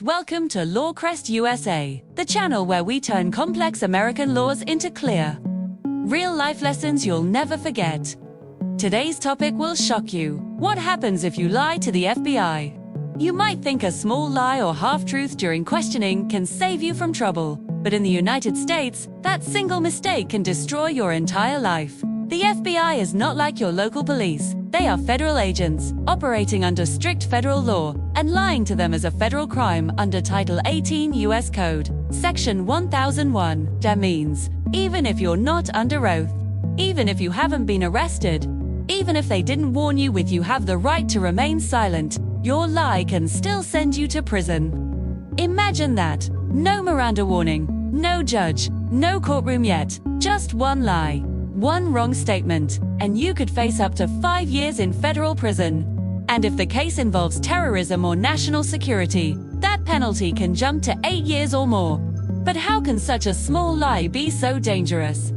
Welcome to Law Crest USA, the channel where we turn complex American laws into clear, real-life lessons you'll never forget. Today's topic will shock you. What happens if you lie to the FBI? You might think a small lie or half-truth during questioning can save you from trouble, but in the United States, that single mistake can destroy your entire life. The FBI is not like your local police. They are federal agents, operating under strict federal law, and lying to them is a federal crime under Title 18 U.S. Code, Section 1001. That means, even if you're not under oath, even if you haven't been arrested, even if they didn't warn you you have the right to remain silent, your lie can still send you to prison. Imagine that. No Miranda warning, no judge, no courtroom yet, just one lie. One wrong statement, and you could face up to 5 years in federal prison. And if the case involves terrorism or national security, that penalty can jump to 8 years or more. But how can such a small lie be so dangerous?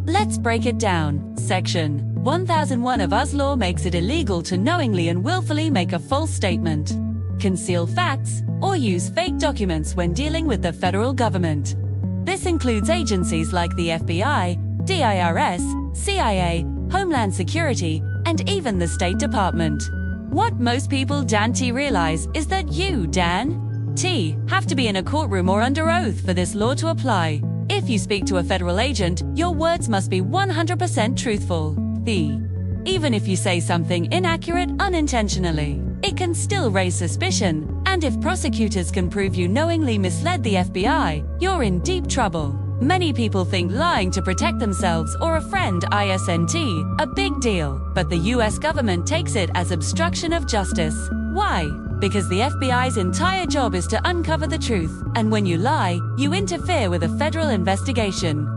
Let's break it down. Section 1001 of US law makes it illegal to knowingly and willfully make a false statement, conceal facts, or use fake documents when dealing with the federal government. This includes agencies like the FBI, DIRS, CIA, Homeland Security, and even the State Department. What most people don't realize is that you, Dan T, have to be in a courtroom or under oath for this law to apply. If you speak to a federal agent, your words must be 100% truthful. Even if you say something inaccurate unintentionally, it can still raise suspicion, and if prosecutors can prove you knowingly misled the FBI, you're in deep trouble. Many people think lying to protect themselves or a friend isn't a big deal, but the US government takes it as obstruction of justice. Why? Because the FBI's entire job is to uncover the truth, and when you lie, you interfere with a federal investigation.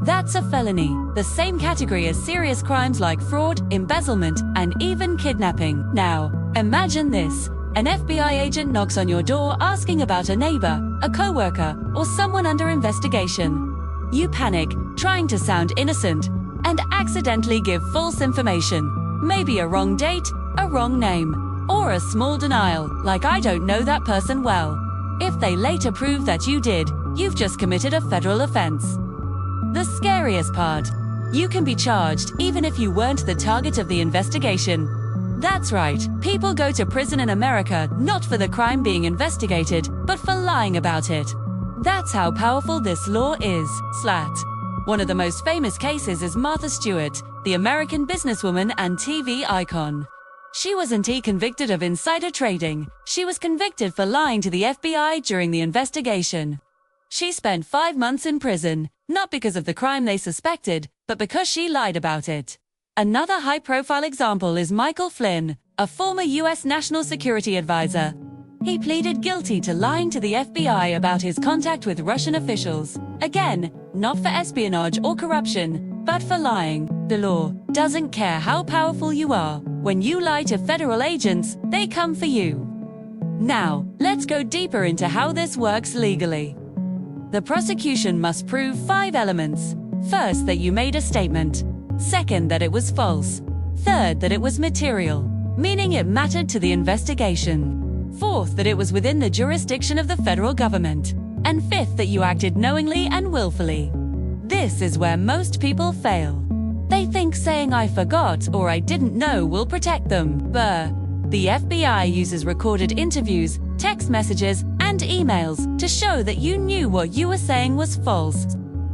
That's a felony, the same category as serious crimes like fraud, embezzlement, and even kidnapping. Now, imagine this. An FBI agent knocks on your door asking about a neighbor, a coworker, or someone under investigation. You panic, trying to sound innocent, and accidentally give false information. Maybe a wrong date, a wrong name, or a small denial, like I don't know that person well. If they later prove that you did, you've just committed a federal offense. The scariest part, you can be charged even if you weren't the target of the investigation. That's right, people go to prison in America not for the crime being investigated, but for lying about it. That's how powerful this law is. One of the most famous cases is Martha Stewart, the American businesswoman and TV icon. She wasn't convicted of insider trading. She was convicted for lying to the FBI during the investigation. She spent 5 months in prison, not because of the crime they suspected, but because she lied about it. Another high-profile example is Michael Flynn, a former U.S. national security advisor. He pleaded guilty to lying to the FBI about his contact with Russian officials. Again, not for espionage or corruption, but for lying. The law doesn't care how powerful you are. When you lie to federal agents, they come for you. Now, let's go deeper into how this works legally. The prosecution must prove 5 elements. First, that you made a statement. Second, that it was false. Third, that it was material, meaning it mattered to the investigation. Fourth, that it was within the jurisdiction of the federal government. And fifth, that you acted knowingly and willfully. This is where most people fail. They think saying I forgot or I didn't know will protect them. The FBI uses recorded interviews, text messages, and emails to show that you knew what you were saying was false.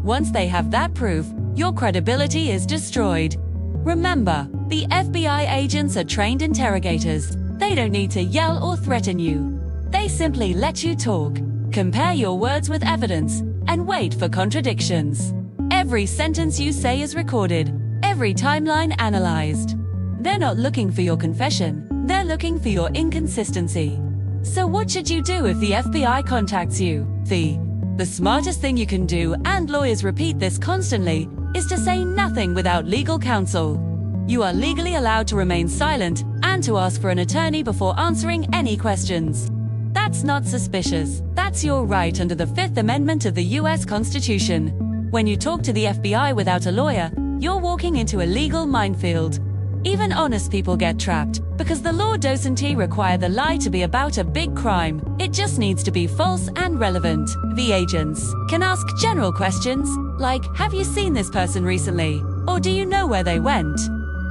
Once they have that proof, your credibility is destroyed. Remember, the FBI agents are trained interrogators. They don't need to yell or threaten you. They simply let you talk, compare your words with evidence, and wait for contradictions. Every sentence you say is recorded, every timeline analyzed. They're not looking for your confession, they're looking for your inconsistency. So what should you do if the FBI contacts you? The smartest thing you can do, and lawyers repeat this constantly, is to say nothing without legal counsel. You are legally allowed to remain silent and to ask for an attorney before answering any questions. That's not suspicious. That's your right under the 5th Amendment of the U.S. Constitution. When you talk to the FBI without a lawyer, you're walking into a legal minefield. Even honest people get trapped, because the law doesn't require the lie to be about a big crime. It just needs to be false and relevant. The agents can ask general questions, like, have you seen this person recently? Or do you know where they went?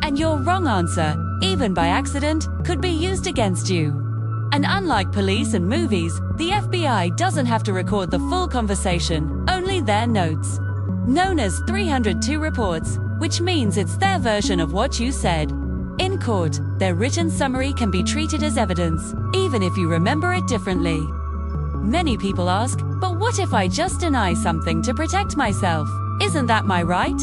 And your wrong answer, even by accident, could be used against you. And unlike police and movies, the FBI doesn't have to record the full conversation, only their notes. Known as 302 reports, which means it's their version of what you said. In court, their written summary can be treated as evidence, even if you remember it differently. Many people ask, but what if I just deny something to protect myself? Isn't that my right?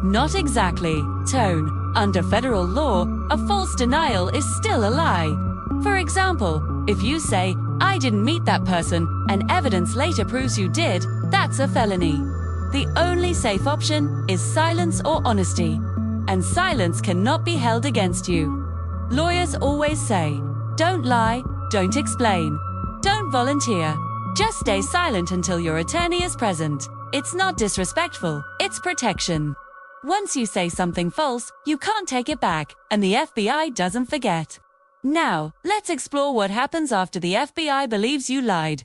Not exactly. Tone. Under federal law, a false denial is still a lie. For example, if you say, I didn't meet that person, and evidence later proves you did, that's a felony. The only safe option is silence or honesty. And silence cannot be held against you. Lawyers always say, don't lie, don't explain, don't volunteer. Just stay silent until your attorney is present. It's not disrespectful, it's protection. Once you say something false, you can't take it back, and the FBI doesn't forget. Now, let's explore what happens after the FBI believes you lied.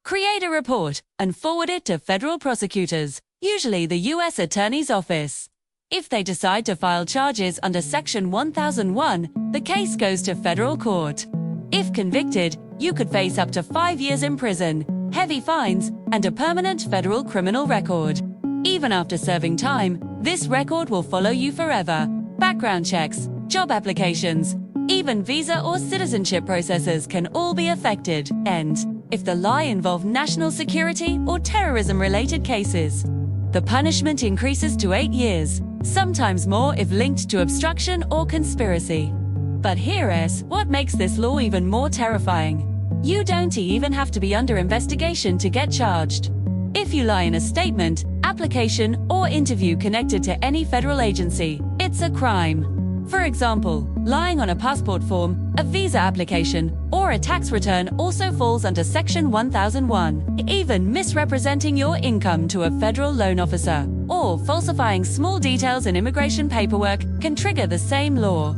Create a report and forward it to federal prosecutors, usually the U.S. Attorney's Office. If they decide to file charges under Section 1001, the case goes to federal court. If convicted, you could face up to 5 years in prison, heavy fines, and a permanent federal criminal record. Even after serving time, this record will follow you forever. Background checks, job applications, even visa or citizenship processes can all be affected. And if the lie involved national security or terrorism-related cases, the punishment increases to 8 years, sometimes more if linked to obstruction or conspiracy. But here's what makes this law even more terrifying. You don't even have to be under investigation to get charged. If you lie in a statement, application, or interview connected to any federal agency, it's a crime. For example, lying on a passport form, a visa application, or a tax return also falls under Section 1001. Even misrepresenting your income to a federal loan officer, or falsifying small details in immigration paperwork can trigger the same law.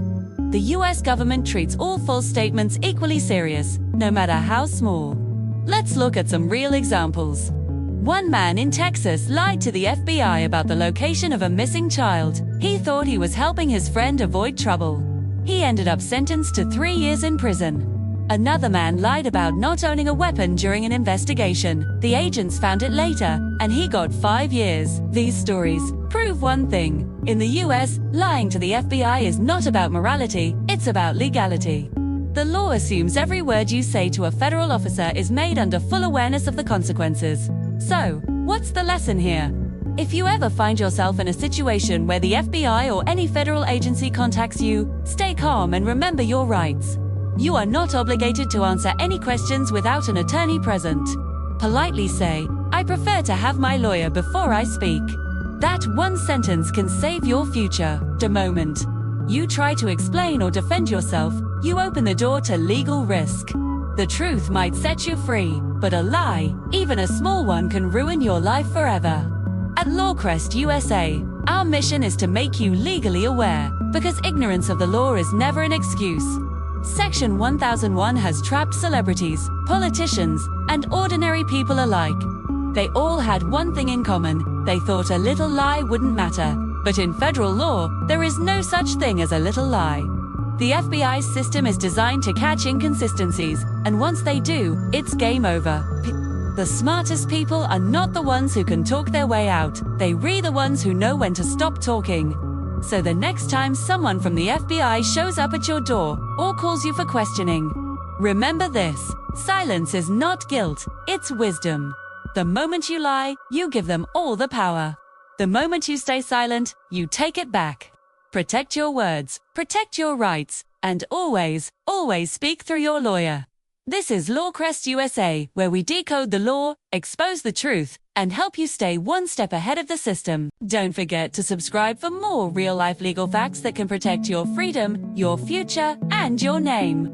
The U.S. government treats all false statements equally serious, no matter how small. Let's look at some real examples. One man in Texas lied to the FBI about the location of a missing child. He thought he was helping his friend avoid trouble. He ended up sentenced to 3 years in prison. Another man lied about not owning a weapon during an investigation. The agents found it later, and he got 5 years. These stories prove one thing. In the US, lying to the FBI is not about morality, it's about legality. The law assumes every word you say to a federal officer is made under full awareness of the consequences. So, what's the lesson here? If you ever find yourself in a situation where the FBI or any federal agency contacts you, stay calm and remember your rights. You are not obligated to answer any questions without an attorney present. Politely say, I prefer to have my lawyer before I speak. That one sentence can save your future. The moment you try to explain or defend yourself, you open the door to legal risk. The truth might set you free, but a lie, even a small one, can ruin your life forever. At Law Crest USA, our mission is to make you legally aware, because ignorance of the law is never an excuse. Section 1001 has trapped celebrities, politicians, and ordinary people alike. They all had one thing in common: they thought a little lie wouldn't matter. But in federal law, there is no such thing as a little lie. The FBI's system is designed to catch inconsistencies, and once they do, it's game over. The smartest people are not the ones who can talk their way out, they're the ones who know when to stop talking. So the next time someone from the FBI shows up at your door or calls you for questioning, remember this: silence is not guilt, it's wisdom. The moment you lie, you give them all the power. The moment you stay silent, you take it back. Protect your words, protect your rights, and always, always speak through your lawyer. This is Law Crest USA, where we decode the law, expose the truth, and help you stay one step ahead of the system. Don't forget to subscribe for more real-life legal facts that can protect your freedom, your future, and your name.